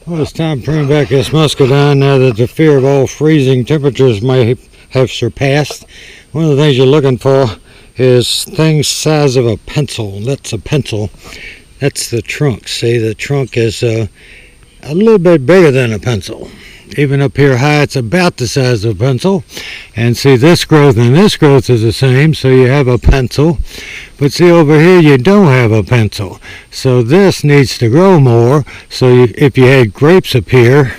Well, it's time to prune back this muscadine now that the fear of all freezing temperatures may have surpassed. One of the things you're looking for is things size of a pencil. That's a pencil. That's the trunk. See, the trunk is a little bit bigger than a pencil. Even up here high, it's about the size of a pencil. And see, this growth and this growth is the same, so you have a pencil. But see, over here, you don't have a pencil. So this needs to grow more. So if you had grapes up here,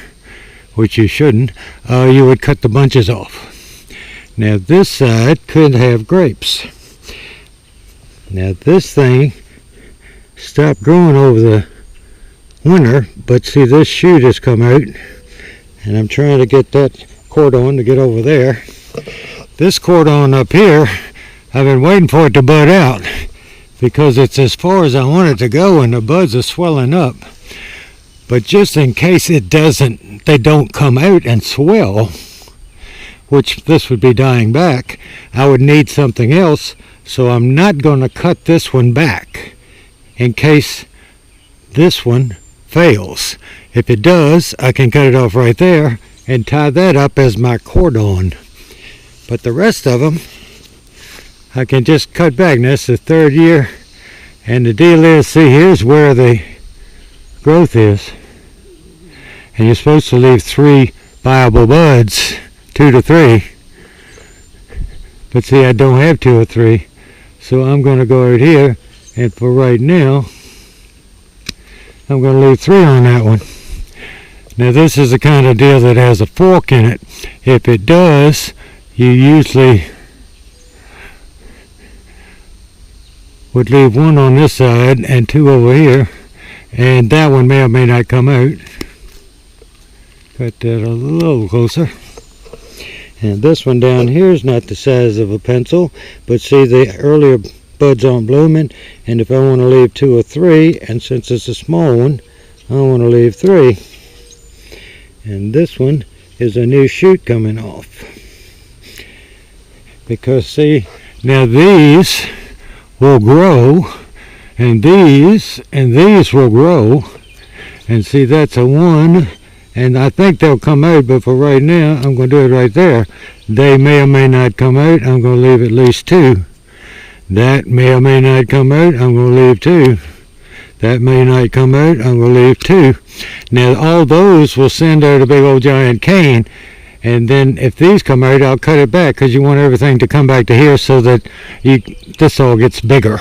which you shouldn't, you would cut the bunches off. Now, this side could have grapes. Now, this thing stopped growing over the winter, but see, this shoot has come out. And I'm trying to get that cordon to get over there. This cordon up here, I've been waiting for it to bud out because it's as far as I want it to go and the buds are swelling up. But just in case they don't come out and swell, which this would be dying back, I would need something else. So I'm not going to cut this one back in case this one fails. If it does, I can cut it off right there and tie that up as my cordon. But the rest of them, I can just cut back. Now, it's the third year. And the deal is, see, here's where the growth is. And you're supposed to leave 3 viable buds, 2 to 3. But see, I don't have 2 or 3. So I'm going to go right here. And for right now, I'm going to leave 3 on that one. Now, this is the kind of deal that has a fork in it. If it does, you usually would leave 1 on this side and 2 over here, and that one may or may not come out. Cut that a little closer. And this one down here is not the size of a pencil, but see, the earlier buds aren't blooming, and if I want to leave 2 or 3, and since it's a small one, I want to leave 3. And this one is a new shoot coming off. Because see, now these will grow, and these will grow. And see, that's a 1, and I think they'll come out, but for right now, I'm going to do it right there. They may or may not come out. I'm going to leave at least 2. That may or may not come out. I'm going to leave 2. That may not come out. I'm going to leave 2. Now, all those will send out a big old giant cane. And then if these come out, I'll cut it back because you want everything to come back to here so that this all gets bigger.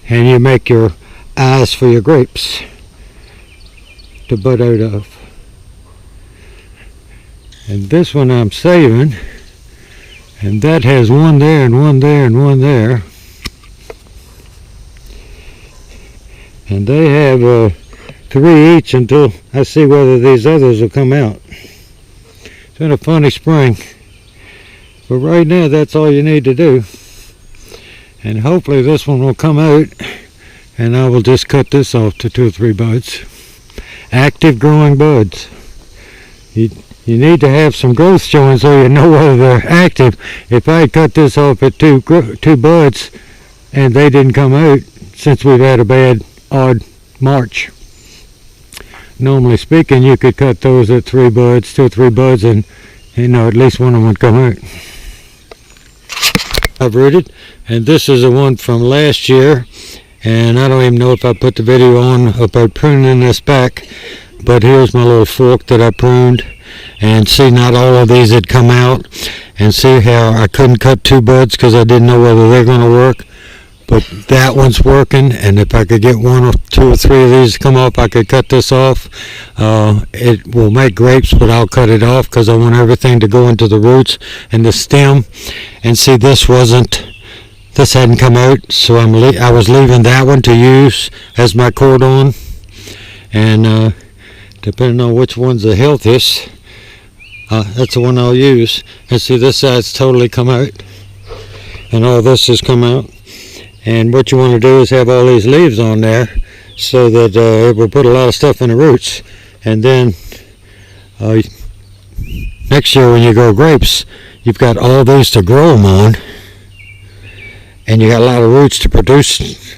And you make your eyes for your grapes to bud out of. And this one I'm saving. And that has 1 there and 1 there and 1 there. And they have 3 each until I see whether these others will come out. It's been a funny spring. But right now, that's all you need to do. And hopefully this one will come out. And I will just cut this off to 2 or 3 buds. Active growing buds. You need to have some growth showing so you know whether they're active. If I cut this off at 2 buds and they didn't come out since we've had a bad odd March. Normally speaking, you could cut those at 3 buds, 2 or 3 buds, and at least one of them would come out. I've rooted, and this is the one from last year, and I don't even know if I put the video on about pruning this back, but here's my little fork that I pruned, and see, not all of these had come out, and see how I couldn't cut 2 buds because I didn't know whether they're going to work. But that one's working, and if I could get 1 or 2 or 3 of these to come up, I could cut this off. It will make grapes, but I'll cut it off because I want everything to go into the roots and the stem. And see, this hadn't come out, so I was leaving that one to use as my cordon. And depending on which one's the healthiest, that's the one I'll use. And see, this side's totally come out, and all this has come out. And what you want to do is have all these leaves on there so that it will put a lot of stuff in the roots. And then next year when you grow grapes, you've got all these to grow them on. And you got a lot of roots to produce